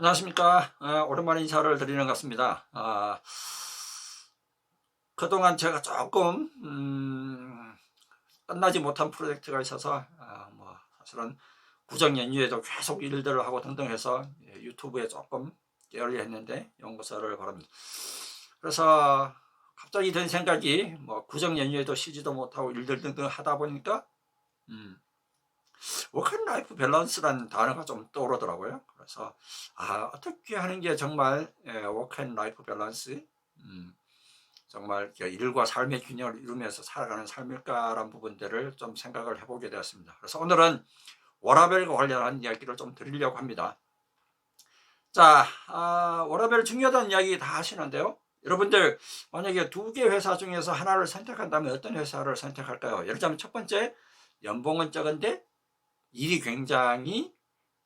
안녕하십니까. 오랜만에 인사를 드리는 것 같습니다. 그동안 제가 조금 끝나지 못한 프로젝트가 있어서 사실은 구정 연휴에도 계속 일들을 하고 등등 해서 유튜브에 조금 게을리 했는데 용서를 바랍니다. 그래서 갑자기 든 생각이 구정 연휴에도 쉬지도 못하고 일들 등등 하다 보니까 워크앤라이프 밸런스라는 단어가 좀 떠오르더라고요. 그래서 어떻게 하는 게 정말 워크앤라이프 밸런스, 정말 일과 삶의 균형을 이루면서 살아가는 삶일까라는 부분들을 좀 생각을 해보게 되었습니다. 그래서 오늘은 워라밸과 관련한 이야기를 좀 드리려고 합니다. 자, 워라밸 중요하다는 이야기 다 하시는데요. 여러분들 만약에 두 개 회사 중에서 하나를 선택한다면 어떤 회사를 선택할까요? 예를 들자면 첫 번째, 연봉은 적은데 일이 굉장히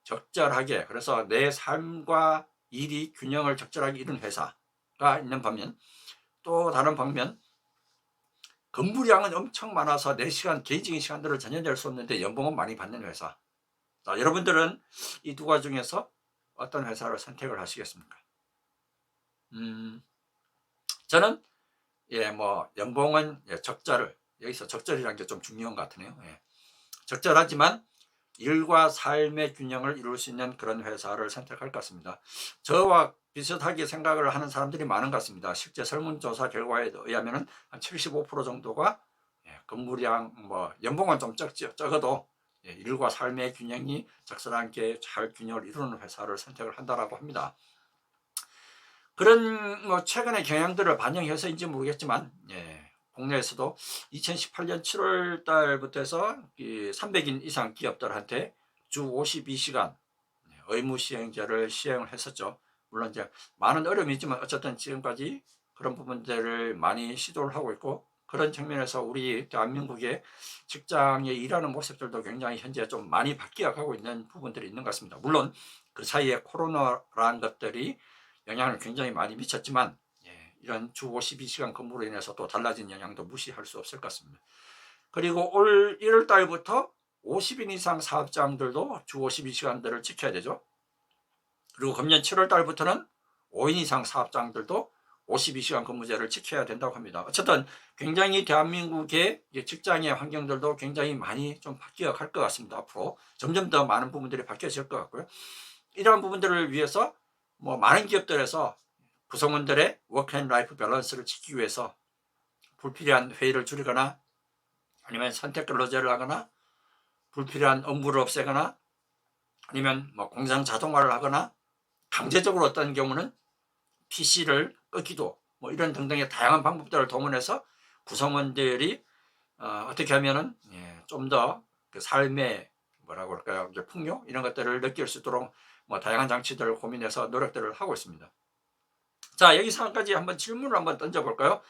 적절하게, 그래서 내 삶과 일이 균형을 적절하게 이룬 회사가 있는 반면, 또 다른 방면, 근무량은 엄청 많아서 내 시간, 개인적인 시간들을 전혀 낼 수 없는데 연봉은 많이 받는 회사. 자, 여러분들은 이 두 가지 중에서 어떤 회사를 선택을 하시겠습니까? 저는 연봉은 적절을, 여기서 적절이라는 게 좀 중요한 것 같으네요. 적절하지만 일과 삶의 균형을 이룰 수 있는 그런 회사를 선택할 것 같습니다. 저와 비슷하게 생각을 하는 사람들이 많은 것 같습니다. 실제 설문조사 결과에 의하면 한 75% 정도가 근무량, 연봉은 좀 적어도 일과 삶의 균형이 적절하게 잘 균형을 이루는 회사를 선택을 한다라고 합니다. 그런 최근의 경향들을 반영해서인지 모르겠지만 국내에서도 2018년 7월 달부터 해서 300인 이상 기업들한테 주 52시간 의무 시행제를 시행을 했었죠. 물론 이제 많은 어려움이 있지만 어쨌든 지금까지 그런 부분들을 많이 시도를 하고 있고, 그런 측면에서 우리 대한민국의 직장에 일하는 모습들도 굉장히 현재 좀 많이 바뀌어 가고 있는 부분들이 있는 것 같습니다. 물론 그 사이에 코로나라는 것들이 영향을 굉장히 많이 미쳤지만 이런 주 52시간 근무로 인해서 또 달라진 영향도 무시할 수 없을 것 같습니다. 그리고 올 1월 달부터 50인 이상 사업장들도 주 52시간들을 지켜야 되죠. 그리고 금년 7월 달부터는 5인 이상 사업장들도 52시간 근무제를 지켜야 된다고 합니다. 어쨌든 굉장히 대한민국의 직장의 환경들도 굉장히 많이 좀 바뀌어 갈 것 같습니다. 앞으로 점점 더 많은 부분들이 바뀌어질 것 같고요. 이러한 부분들을 위해서 많은 기업들에서 구성원들의 워크앤라이프 밸런스를 지키기 위해서 불필요한 회의를 줄이거나 아니면 선택 근로제를 하거나 불필요한 업무를 없애거나 아니면 공장 자동화를 하거나 강제적으로 어떤 경우는 PC를 끄기도 이런 등등의 다양한 방법들을 동원해서 구성원들이 어떻게 하면은 좀 더 그 삶의 뭐라고 할까요, 풍요 이런 것들을 느낄 수 있도록 다양한 장치들을 고민해서 노력들을 하고 있습니다. 자, 여기서 한 가지 한번 질문을 한번 던져볼까요?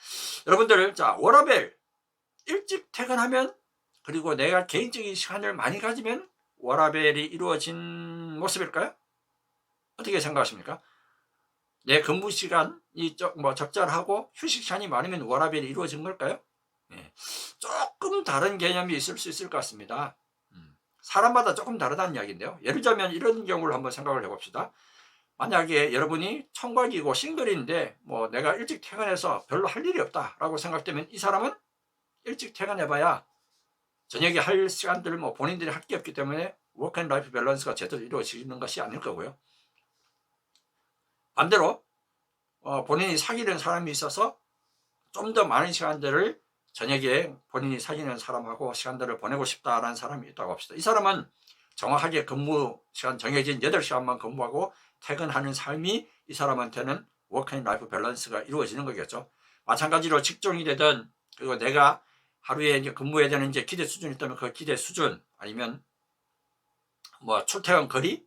여러분들, 자, 워라밸 일찍 퇴근하면, 그리고 내가 개인적인 시간을 많이 가지면 워라밸이 이루어진 모습일까요? 어떻게 생각하십니까? 내 근무 시간이 적절하고 휴식 시간이 많으면 워라밸이 이루어진 걸까요? 조금 다른 개념이 있을 수 있을 것 같습니다. 사람마다 조금 다르다는 이야기인데요. 예를 들자면 이런 경우를 한번 생각을 해봅시다. 만약에 여러분이 청각이고 싱글인데 내가 일찍 퇴근해서 별로 할 일이 없다라고 생각되면 이 사람은 일찍 퇴근해봐야 저녁에 할 시간들 본인들이 할 게 없기 때문에 워크앤라이프 밸런스가 제대로 이루어지는 것이 아닐 거고요. 반대로 본인이 사귀는 사람이 있어서 좀 더 많은 시간들을 저녁에 본인이 사귀는 사람하고 시간들을 보내고 싶다라는 사람이 있다고 합시다. 이 사람은 정확하게 근무 시간 정해진 8시간만 근무하고 퇴근하는 삶이 이 사람한테는 워크앤라이프 밸런스가 이루어지는 거겠죠. 마찬가지로 직종이 되든, 그리고 내가 하루에 이제 근무해야 되는 이제 기대 수준이 있다면 그 기대 수준, 아니면 출퇴근 거리,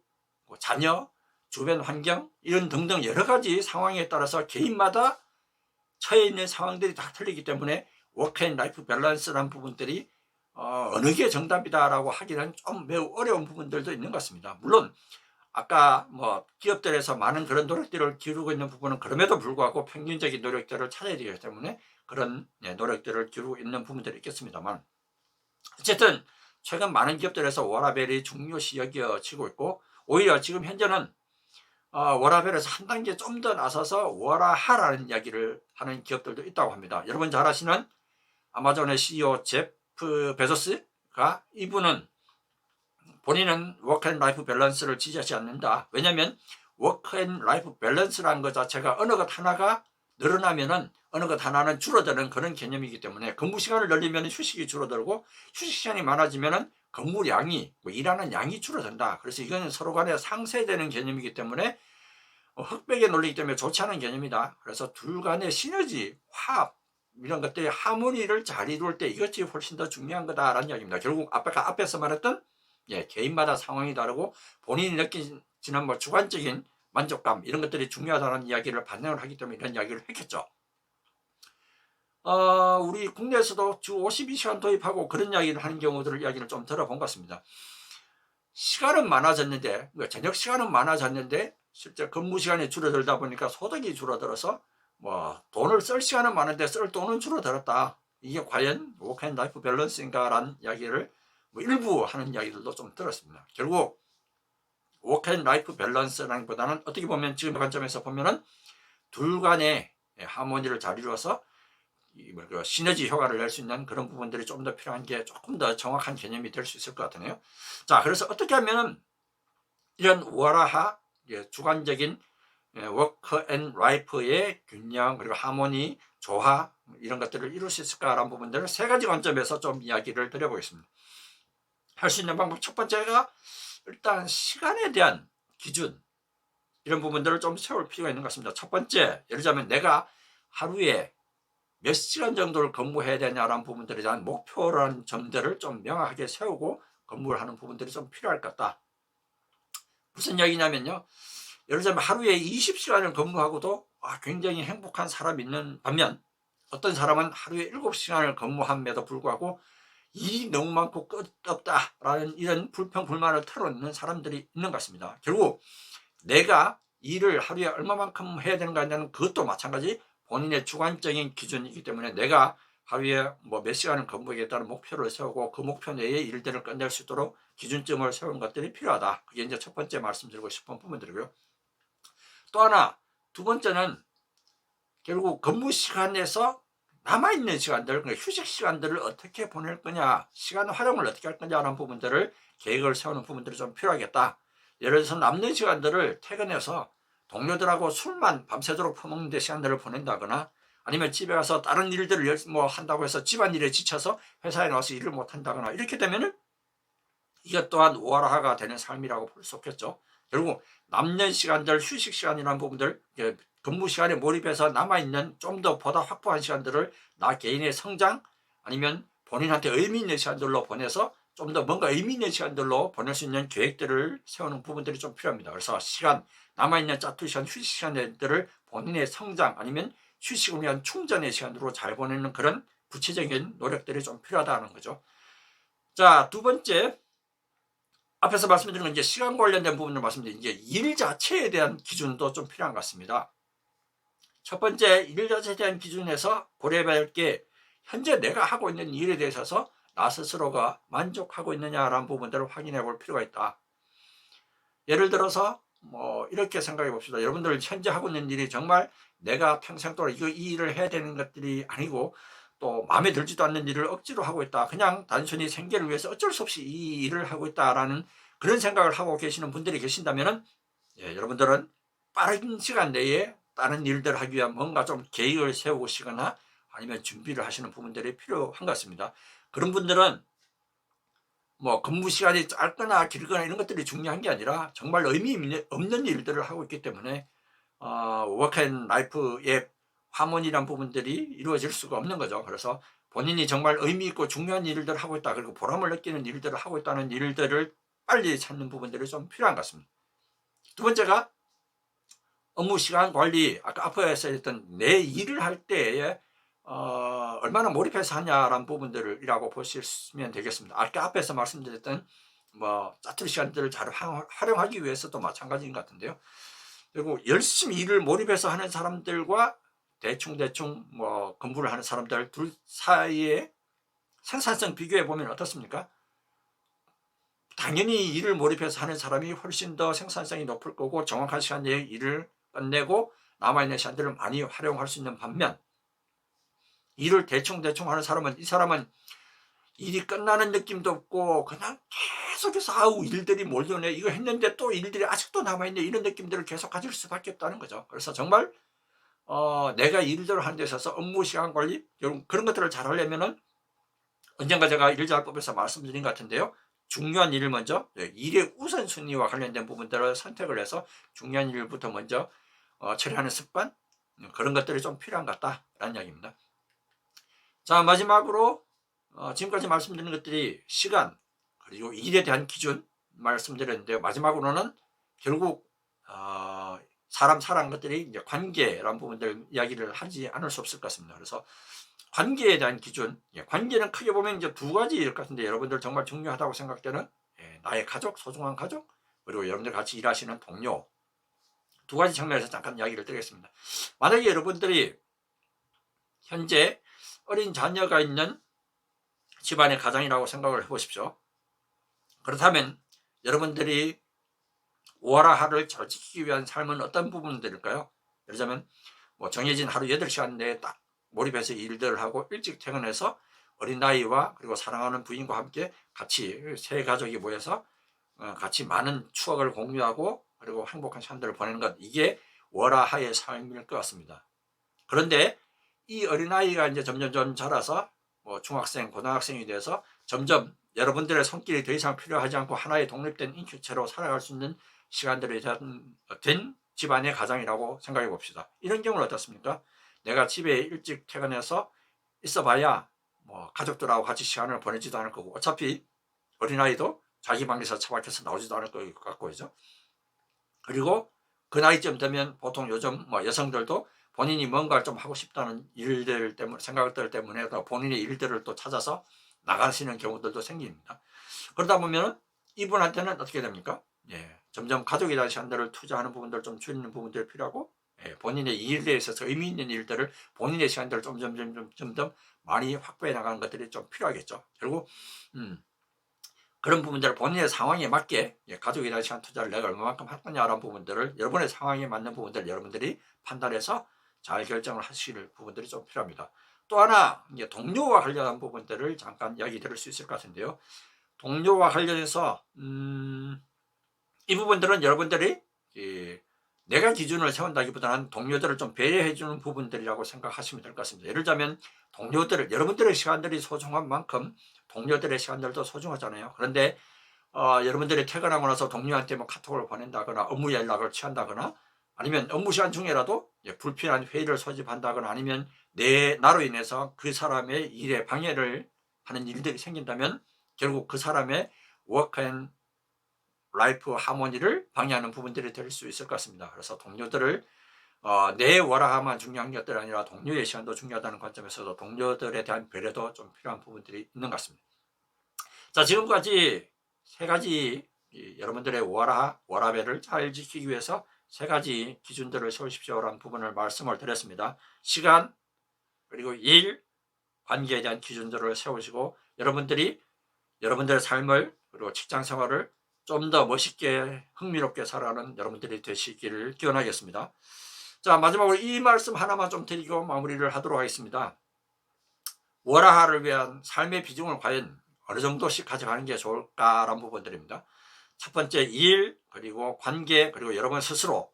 자녀, 주변 환경 이런 등등 여러 가지 상황에 따라서 개인마다 처해 있는 상황들이 다 틀리기 때문에 워크앤라이프 밸런스라는 부분들이 어느 게 정답이다라고 하기는 좀 매우 어려운 부분들도 있는 것 같습니다. 물론 아까 기업들에서 많은 그런 노력들을 기울이고 있는 부분은 그럼에도 불구하고 평균적인 노력들을 찾아야 되기 때문에 그런 노력들을 기울이고 있는 부분들이 있겠습니다만, 어쨌든 최근 많은 기업들에서 워라밸이 중요시 여겨지고 있고, 오히려 지금 현재는 워라밸에서 한 단계 좀 더 나서서 워라하라는 이야기를 하는 기업들도 있다고 합니다. 여러분 잘 아시는 아마존의 CEO 제프 베조스가 이분은 본인은 워크앤라이프 밸런스를 지지하지 않는다. 왜냐하면 워크앤라이프 밸런스라는 것 자체가 어느 것 하나가 늘어나면은 어느 것 하나는 줄어드는 그런 개념이기 때문에 근무 시간을 늘리면 휴식이 줄어들고 휴식 시간이 많아지면은 근무량이 일하는 양이 줄어든다. 그래서 이거는 서로 간에 상쇄되는 개념이기 때문에 흑백의 논리이기 때문에 좋지 않은 개념이다. 그래서 둘 간의 시너지, 화합 이런 것들이 하모니를 잘 이룰 때 이것이 훨씬 더 중요한 거다라는 이야기입니다. 결국 앞에서 말했던 개인마다 상황이 다르고 본인이 느끼는 주관적인 만족감 이런 것들이 중요하다는 이야기를 반영을 하기 때문에 이런 이야기를 했겠죠. 우리 국내에서도 주 52시간 도입하고 그런 이야기를 하는 경우들을 이야기를 좀 들어본 것 같습니다. 시간은 많아졌는데 저녁 시간은 많아졌는데 실제 근무 시간이 줄어들다 보니까 소득이 줄어들어서 돈을 쓸 시간은 많은데 쓸 돈은 줄어들었다. 이게 과연 워크앤라이프 밸런스인가라는 이야기를 일부 하는 이야기들도 좀 들었습니다. 결국 워크앤라이프 밸런스라는 보다는 어떻게 보면 지금 관점에서 보면은 둘 간의 하모니를 잘 이루어서 시너지 효과를 낼 수 있는 그런 부분들이 좀 더 필요한 게 조금 더 정확한 개념이 될 수 있을 것 같으네요. 자, 그래서 어떻게 하면은 이런 워라하 주관적인 워크 앤 라이프의 균형 그리고 하모니, 조화 이런 것들을 이룰 수 있을까라는 부분들을 세 가지 관점에서 좀 이야기를 드려보겠습니다. 할 수 있는 방법 첫 번째가 일단 시간에 대한 기준 이런 부분들을 좀 세울 필요가 있는 것 같습니다. 첫 번째, 예를 들자면 내가 하루에 몇 시간 정도를 근무해야 되냐라는 부분들에 대한 목표라는 점들을 좀 명확하게 세우고 근무를 하는 부분들이 좀 필요할 것 같다. 무슨 이야기냐면요. 예를 들자면 하루에 20시간을 근무하고도 굉장히 행복한 사람이 있는 반면 어떤 사람은 하루에 7시간을 근무함에도 불구하고 일이 너무 많고 끝없다라는 이런 불평 불만을 털어놓는 사람들이 있는 것 같습니다. 결국 내가 일을 하루에 얼마만큼 해야 되는가 하는 그것도 마찬가지 본인의 주관적인 기준이기 때문에 내가 하루에 몇 시간을 근무하겠다는 목표를 세우고 그 목표 내에 일들을 끝낼 수 있도록 기준점을 세우는 것들이 필요하다. 그게 이제 첫 번째 말씀드리고 싶은 부분들이고요. 또 하나, 두 번째는 결국 근무 시간에서 남아있는 시간들, 그러니까 휴식 시간들을 어떻게 보낼 거냐, 시간 활용을 어떻게 할 거냐라는 부분들을 계획을 세우는 부분들이 좀 필요하겠다. 예를 들어서 남는 시간들을 퇴근해서 동료들하고 술만 밤새도록 퍼먹는 데 시간들을 보낸다거나 아니면 집에 가서 다른 일들을 한다고 해서 집안일에 지쳐서 회사에 나와서 일을 못 한다거나 이렇게 되면은 이것 또한 오하라가 되는 삶이라고 볼 수 없겠죠. 결국 남는 시간들, 휴식 시간이라는 부분들, 근무 시간에 몰입해서 남아있는 좀 더 보다 확보한 시간들을 나 개인의 성장 아니면 본인한테 의미 있는 시간들로 보내서 좀 더 뭔가 의미 있는 시간들로 보낼 수 있는 계획들을 세우는 부분들이 좀 필요합니다. 그래서 남아있는 짜투리 시간, 휴식 시간들을 본인의 성장 아니면 휴식을 위한 충전의 시간으로 잘 보내는 그런 구체적인 노력들이 좀 필요하다는 거죠. 자, 두 번째, 앞에서 말씀드린 건 이제 시간 관련된 부분을 말씀드린 이제 일 자체에 대한 기준도 좀 필요한 것 같습니다. 첫 번째, 일 자체에 대한 기준에서 고려해봐야 할 게 현재 내가 하고 있는 일에 대해서 나 스스로가 만족하고 있느냐라는 부분들을 확인해 볼 필요가 있다. 예를 들어서 이렇게 생각해 봅시다. 여러분들 현재 하고 있는 일이 정말 내가 평생 동안 이 일을 해야 되는 것들이 아니고 또 마음에 들지도 않는 일을 억지로 하고 있다. 그냥 단순히 생계를 위해서 어쩔 수 없이 이 일을 하고 있다라는 그런 생각을 하고 계시는 분들이 계신다면 여러분들은 빠른 시간 내에 다른 일들을 하기 위한 뭔가 좀 계획을 세우시거나 아니면 준비를 하시는 부분들이 필요한 것 같습니다. 그런 분들은 근무 시간이 짧거나 길거나 이런 것들이 중요한 게 아니라 정말 의미 없는 일들을 하고 있기 때문에 워크앤라이프의 하모니란 부분들이 이루어질 수가 없는 거죠. 그래서 본인이 정말 의미 있고 중요한 일들을 하고 있다, 그리고 보람을 느끼는 일들을 하고 있다는 일들을 빨리 찾는 부분들이 좀 필요한 것 같습니다. 두 번째가 업무 시간 관리, 아까 앞에서 했던 내 일을 할 때에 얼마나 몰입해서 하냐라는 부분들이라고 보시면 되겠습니다. 아까 앞에서 말씀드렸던 짜투리 시간들을 잘 활용하기 위해서도 마찬가지인 것 같은데요. 그리고 열심히 일을 몰입해서 하는 사람들과 대충 근무를 하는 사람들 둘 사이에 생산성 비교해 보면 어떻습니까? 당연히 일을 몰입해서 하는 사람이 훨씬 더 생산성이 높을 거고 정확한 시간 내에 일을 끝내고 남아있는 시간들을 많이 활용할 수 있는 반면, 일을 대충 하는 사람은, 이 사람은 일이 끝나는 느낌도 없고 그냥 계속해서 아우 일들이 몰려오네, 이거 했는데 또 일들이 아직도 남아있네, 이런 느낌들을 계속 가질 수밖에 없다는 거죠. 그래서 정말 내가 일들을 하는 데 있어서 업무 시간 관리, 그런 것들을 잘 하려면은, 언젠가 제가 일자법에서 말씀드린 것 같은데요, 중요한 일을 먼저, 일의 우선순위와 관련된 부분들을 선택을 해서 중요한 일부터 먼저 처리하는 습관, 그런 것들이 좀 필요한 것 같다라는 이야기입니다. 자, 마지막으로 지금까지 말씀드린 것들이 시간 그리고 일에 대한 기준 말씀드렸는데요, 마지막으로는 결국 사람 살아가는 것들이 이제 관계라는 부분들 이야기를 하지 않을 수 없을 것 같습니다. 그래서 관계에 대한 기준, 관계는 크게 보면 이제 두 가지일 것 같은데, 여러분들 정말 중요하다고 생각되는 나의 가족, 소중한 가족, 그리고 여러분들 같이 일하시는 동료, 두 가지 측면에서 잠깐 이야기를 드리겠습니다. 만약에 여러분들이 현재 어린 자녀가 있는 집안의 가장이라고 생각을 해보십시오. 그렇다면 여러분들이 월화하를 잘 지키기 위한 삶은 어떤 부분들일까요? 예를 들자면 정해진 하루 8시간 내에 딱 몰입해서 일들을 하고 일찍 퇴근해서 어린아이와 그리고 사랑하는 부인과 함께 같이 세 가족이 모여서 같이 많은 추억을 공유하고 그리고 행복한 시간들을 보내는 것, 이게 월화하의 삶일 것 같습니다. 그런데 이 어린아이가 이제 점점 자라서 중학생, 고등학생이 돼서 점점 여러분들의 손길이 더 이상 필요하지 않고 하나의 독립된 인격체로 살아갈 수 있는 시간들이 된 집안의 가장이라고 생각해 봅시다. 이런 경우는 어떻습니까? 내가 집에 일찍 퇴근해서 있어봐야 가족들하고 같이 시간을 보내지도 않을 거고, 어차피 어린아이도 자기 방에서 처박혀서 나오지도 않을 것 같고요. 그리고 그 나이쯤 되면 보통 요즘 여성들도 본인이 뭔가를 좀 하고 싶다는 일들 때문에, 생각들 때문에 본인의 일들을 또 찾아서 나가시는 경우들도 생깁니다. 그러다 보면 이분한테는 어떻게 됩니까? 점점 가족에 대한 시간들을 투자하는 부분들을 좀 줄이는 부분들이 필요하고, 본인의 일에 있어서 의미 있는 일들을, 본인의 시간들을 점점 많이 확보해 나가는 것들이 좀 필요하겠죠. 결국 그런 부분들을 본인의 상황에 맞게, 가족에 대한 시간 투자를 내가 얼마만큼 할 거냐라는 부분들을, 여러분의 상황에 맞는 부분들을 여러분들이 판단해서 잘 결정을 하실 부분들이 좀 필요합니다. 또 하나, 동료와 관련한 부분들을 잠깐 이야기 드릴 수 있을 것 같은데요, 동료와 관련해서 이 부분들은 여러분들이 내가 기준을 세운다기보다는 동료들을 좀 배려해 주는 부분들이라고 생각하시면 될 것 같습니다. 예를 들자면 동료들을, 여러분들의 시간들이 소중한 만큼 동료들의 시간들도 소중하잖아요. 그런데 여러분들이 퇴근하고 나서 동료한테 카톡을 보낸다거나 업무 연락을 취한다거나, 아니면 업무 시간 중에라도 불필요한 회의를 소집한다거나, 아니면 나로 인해서 그 사람의 일에 방해를 하는 일들이 생긴다면 결국 그 사람의 워크 앤 라이프 하모니를 방해하는 부분들이 될 수 있을 것 같습니다. 그래서 동료들을 내 월화만 중요한 것들이 아니라 동료의 시간도 중요하다는 관점에서도 동료들에 대한 배려도 좀 필요한 부분들이 있는 것 같습니다. 자, 지금까지 세 가지 여러분들의 월화배를 잘 지키기 위해서 세 가지 기준들을 세우십시오라는 부분을 말씀을 드렸습니다. 시간, 그리고 일, 관계에 대한 기준들을 세우시고, 여러분들이 여러분들의 삶을, 그리고 직장 생활을 좀 더 멋있게 흥미롭게 살아가는 여러분들이 되시기를 기원하겠습니다. 자, 마지막으로 이 말씀 하나만 좀 드리고 마무리를 하도록 하겠습니다. 월화를 위한 삶의 비중을 과연 어느 정도씩 가져가는 게 좋을까라는 부분들입니다. 첫 번째, 일, 그리고 관계, 그리고 여러분 스스로,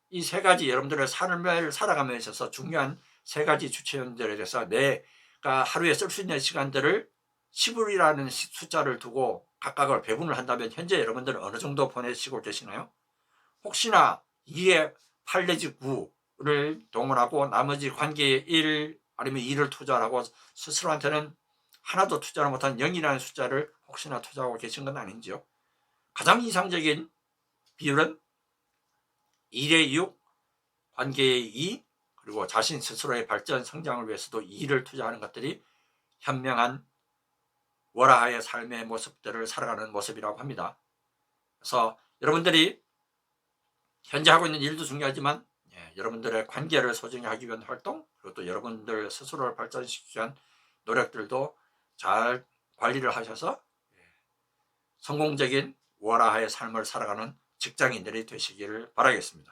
이 세 가지 여러분들의 삶을 살아가면서 있어서 중요한 세 가지 주체원들에 대해서 내가 하루에 쓸 수 있는 시간들을 10일이라는 숫자를 두고 각각을 배분을 한다면 현재 여러분들은 어느 정도 보내시고 계시나요? 혹시나 2에 8 내지 9를 동원하고 나머지 관계에 1 아니면 2를 투자하고 스스로한테는 하나도 투자를 못한 0이라는 숫자를 혹시나 투자하고 계신 건 아닌지요? 가장 이상적인 비율은 1의 6, 관계의 2, 그리고 자신 스스로의 발전, 성장을 위해서도 2를 투자하는 것들이 현명한 월화의 삶의 모습들을 살아가는 모습이라고 합니다. 그래서 여러분들이 현재 하고 있는 일도 중요하지만 여러분들의 관계를 소중히 하기 위한 활동, 그리고 또 여러분들 스스로를 발전시키기 위한 노력들도 잘 관리를 하셔서 성공적인 월화의 삶을 살아가는 직장인들이 되시기를 바라겠습니다.